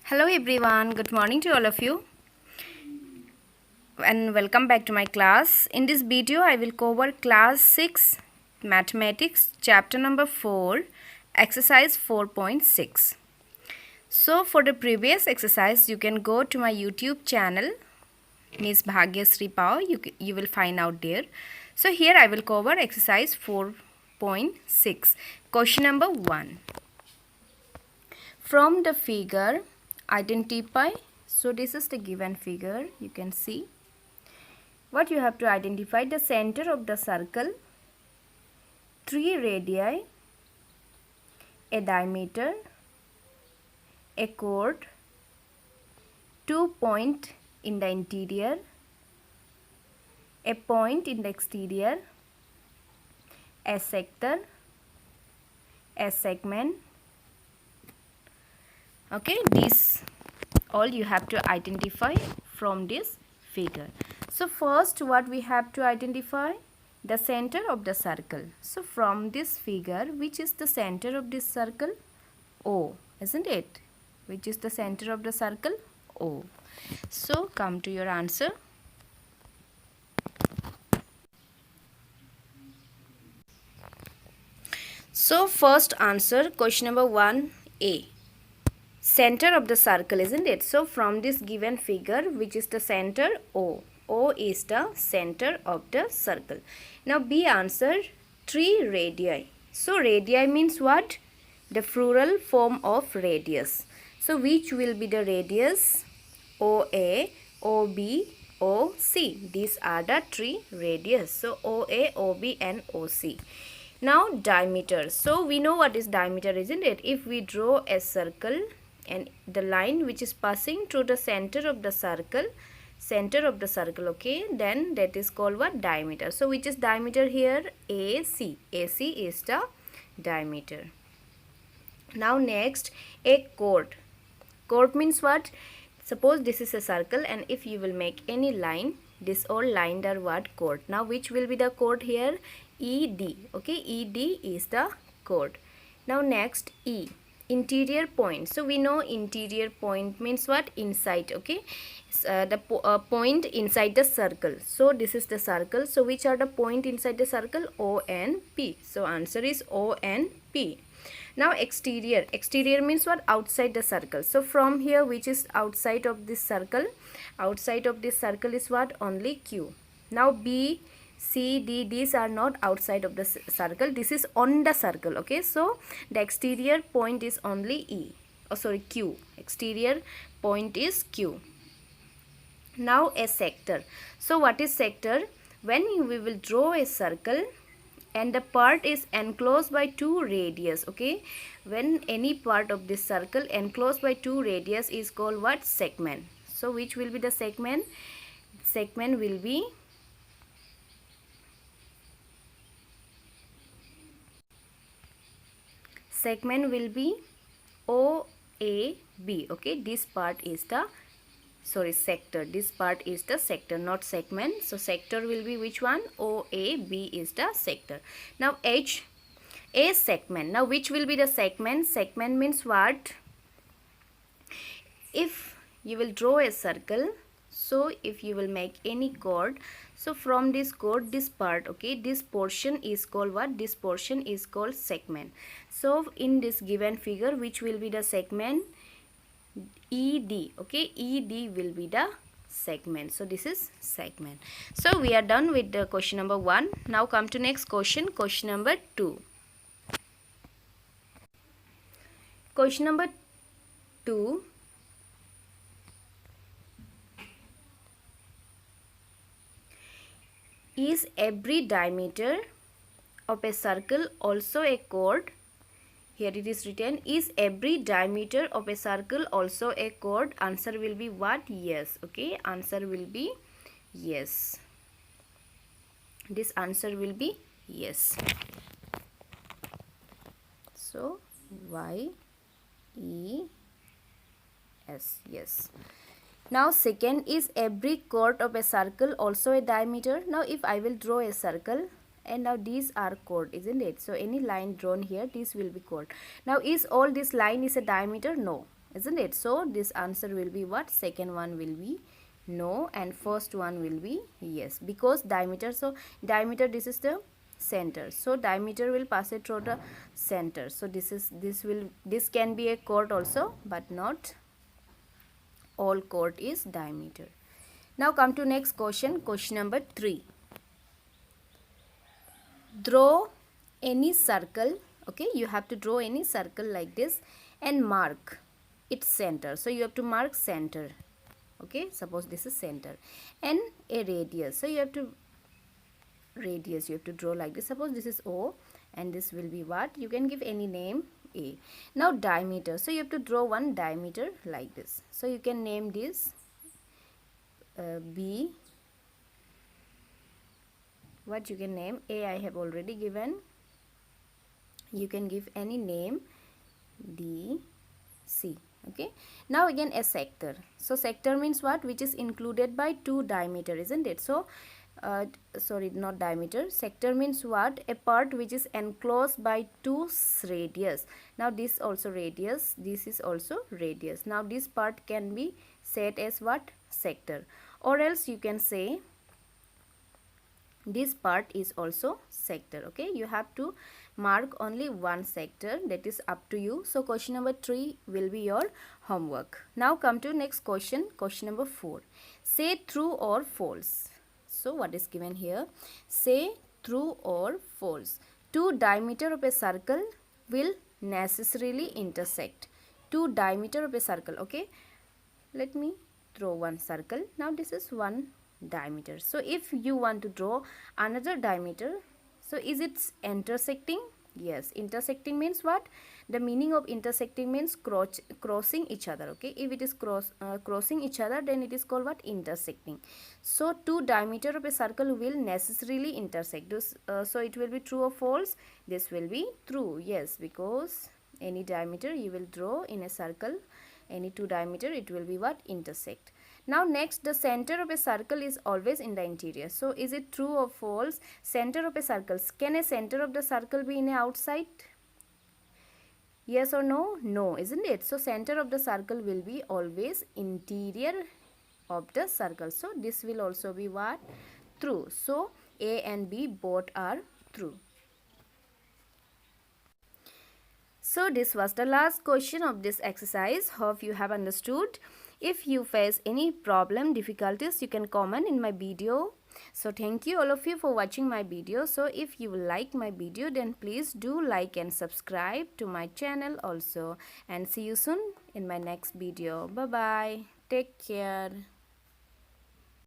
Hello everyone, good morning to all of you and welcome back to my class. In this video I will cover class 6 mathematics chapter number 4 exercise 4.6. So for the previous exercise you can go to my YouTube channel Miss Bhagyasri Pao, you will find out there. So here I will cover exercise 4.6. Question number 1. From the figure identify, so this is the given figure, you can see what you have to identify: the center of the circle, 3 radii, a diameter, a chord, 2 points in the interior, a point in the exterior, a sector, a segment. Okay, these all you have to identify from this figure. So first what we have to identify? The center of the circle. So from this figure, which is the center of this circle? O, isn't it? Which is the center of the circle? O. So come to your answer. So first answer, question number 1A. Center of the circle, isn't it? So from this given figure, which is the center? O. O is the center of the circle. Now B answer, 3 radii. So radii means what? The plural form of radius. So which will be the radius? OA, OB, OC. These are the 3 radius. So OA, OB and OC. Now diameter. So we know what is diameter, isn't it? If we draw a circle and the line which is passing through the center of the circle, okay, then that is called what? Diameter. So which is diameter here? AC. AC is the diameter. Now next, a chord. Chord means what? Suppose this is a circle and if you will make any line, this all lined are what? Chord. Now which will be the chord here? ED. Okay, ED is the chord. Now next, E. Interior point. So we know interior point means what? Inside. Okay, the point inside the circle. So this is the circle. So which are the point inside the circle? O and P. So answer is O and P. Now exterior. Exterior means what? Outside the circle. So from here, which is outside of this circle? Outside of this circle is what? Only Q. Now B, C, D, these are not outside of the circle. This is on the circle. Okay, so the exterior point is only E. Oh, sorry, Q. Exterior point is Q. Now a sector. So what is sector? When we will draw a circle and the part is enclosed by 2 radius. Okay, when any part of this circle enclosed by 2 radius is called what? Segment. So which will be the segment? Segment will be OAB. Okay, this part is the sector. This part is the sector, not segment. So sector will be which one? OAB is the sector. Now H, a segment. Now which will be the segment? Segment means what? If you will draw a circle, so if you will make any chord, so from this chord, this part, okay, this portion is called what? This portion is called segment. So in this given figure, which will be the segment? ED. Okay, ED will be the segment. So this is segment. So we are done with the question number 1. Now come to next question, question number 2. Question number 2. Is every diameter of a circle also a chord? Here it is written, is every diameter of a circle also a chord? Answer will be what? Yes. Okay, answer will be yes. This answer will be yes. So Y E S, yes. Now second, is every chord of a circle also a diameter? Now if I will draw a circle and now these are chord, isn't it? So any line drawn here, this will be chord. Now is all this line is a diameter? No. isn't it? So this answer will be what? Second one will be no, and first one will be yes, because diameter, so diameter, this is the center, so diameter will pass it through the center. So this can be a chord also, but not all chord is diameter. Now come to next question, question number 3. Draw any circle. Okay, you have to draw any circle like this and mark its center. So you have to mark center. Okay, suppose this is center and a radius, so you have to draw like this. Suppose this is O and this will be what? You can give any name, A. Now diameter, so you have to draw one diameter like this. So you can name this B. What you can name? A I have already given. You can give any name, D, C. Okay, now again a sector. So sector means what? Which is included by two diameter, isn't it? So sorry, not diameter. Sector means what? A part which is enclosed by two radius. Now this also radius, this is also radius. Now this part can be said as what? Sector. Or else you can say this part is also sector. Okay, you have to mark only one sector, that is up to you. So question number 3 will be your homework. Now come to next question, question number 4. Say true or false. So what is given here? Say true or false. Two diameter of a circle will necessarily intersect. Two diameter of a circle. Okay, let me draw one circle. Now this is one diameter. So if you want to draw another diameter, so is it intersecting? Yes, intersecting means what? The meaning of intersecting means crossing each other. Okay, if it is crossing each other, then it is called what? Intersecting. So two diameter of a circle will necessarily intersect. So it will be true or false? This will be true. Yes, because any diameter you will draw in a circle, any two diameter, it will be what? Intersect. Now next, the center of a circle is always in the interior. So is it true or false? Center of a circle. Can a center of the circle be in a outside? Yes or no? No, isn't it? So center of the circle will be always interior of the circle. So this will also be what? True. So A and B both are true. So this was the last question of this exercise. Hope you have understood. If you face any problem, difficulties, you can comment in my video. So thank you all of you for watching my video. So if you like my video, then please do like and subscribe to my channel also. And see you soon in my next video. Bye bye. Take care.